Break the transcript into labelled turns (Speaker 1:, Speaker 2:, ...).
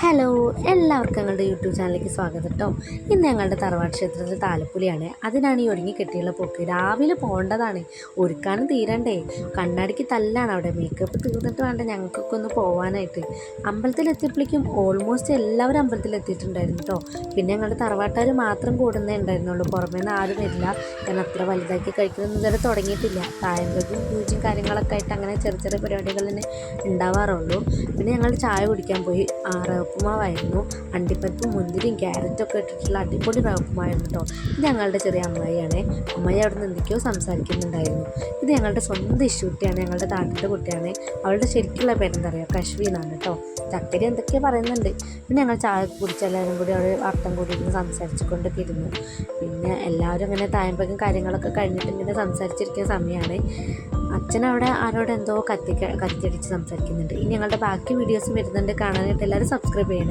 Speaker 1: Hello, എല്ലാവർക്കും ഞങ്ങളുടെ YouTube ചാനലിലേക്ക് സ്വാഗതം കേട്ടോ. ഇന്ന് ഞങ്ങളുടെ തറവാട് ക്ഷേത്രത്തിൽ താലപ്പൊലിയാണ്. അതിനാണ് ഈ ഒരുങ്ങി കെട്ടിയുള്ള പോക്ക്. രാവിലെ പോകേണ്ടതാണ്, ഒരുക്കാനും തീരണ്ടേ. കണ്ണാടിക്ക് തല്ലാണ് അവിടെ. മേക്കപ്പ് തീർന്നിട്ട് വേണ്ട ഞങ്ങൾക്കൊക്കെ ഒന്ന് പോകാനായിട്ട്. അമ്പലത്തിലെത്തിയപ്പോഴേക്കും ഓൾമോസ്റ്റ് എല്ലാവരും അമ്പലത്തിലെത്തിയിട്ടുണ്ടായിരുന്നു കേട്ടോ. പിന്നെ ഞങ്ങളുടെ തറവാട്ടുകാർ മാത്രം കൂടുന്നേ ഉണ്ടായിരുന്നുള്ളൂ, പുറമേ നിന്ന് ആരും വരില്ല. കാരണം അത്ര വലുതാക്കി കഴിക്കുന്നൊന്നും ഇതുവരെ തുടങ്ങിയിട്ടില്ല. തായമ്പക്കും പൂജയും കാര്യങ്ങളൊക്കെ ആയിട്ട് അങ്ങനെ ചെറിയ ചെറിയ പരിപാടികൾ തന്നെ ഉണ്ടാവാറുള്ളൂ. പിന്നെ ഞങ്ങൾ ചായ കുടിക്കാൻ പോയി. റവപ്പുമാവായിരുന്നു. അണ്ടിപ്പരിപ്പും മുന്തിരിയും ക്യാരറ്റും ഒക്കെ ഇട്ടിട്ടുള്ള അടിപൊളി റവപ്പുമാവായിരുന്നു കേട്ടോ. ഇത് ഞങ്ങളുടെ ചെറിയ അമ്മായിയാണ്. അമ്മായി അവിടെ നിന്ന് എന്തൊക്കെയോ സംസാരിക്കുന്നുണ്ടായിരുന്നു. ഇത് ഞങ്ങളുടെ സ്വന്തം ഇഷ്യൂട്ടിയാണ്, ഞങ്ങളുടെ നാട്ടിൻ്റെ കുട്ടിയാണ്. അവളുടെ ശരിക്കുള്ള പേരെന്താ പറയുക, കശ്മി എന്നാണ് കേട്ടോ. ചക്കരി എന്തൊക്കെയോ പറയുന്നുണ്ട്. പിന്നെ ഞങ്ങൾ ചായ കുടിച്ച് എല്ലാവരും കൂടി അവിടെ അർത്ഥം കൂടി ഇരുന്ന് സംസാരിച്ചുകൊണ്ടൊക്കെ ഇരുന്നു. പിന്നെ എല്ലാവരും അങ്ങനെ തായമ്പക്കും കാര്യങ്ങളൊക്കെ കഴിഞ്ഞിട്ട് ഇങ്ങനെ സംസാരിച്ചിരിക്കുന്ന സമയമാണ്. അച്ഛനവിടെ ആരോട് എന്തോ കത്തിയടിച്ച് സംസാരിക്കുന്നുണ്ട്. ഇനി ഞങ്ങളുടെ ബാക്കി വീഡിയോസും വരുന്നുണ്ട്, കാണാനായിട്ട് എല്ലാവരും സബ്സ്ക്രൈബ് ചെയ്യണേ.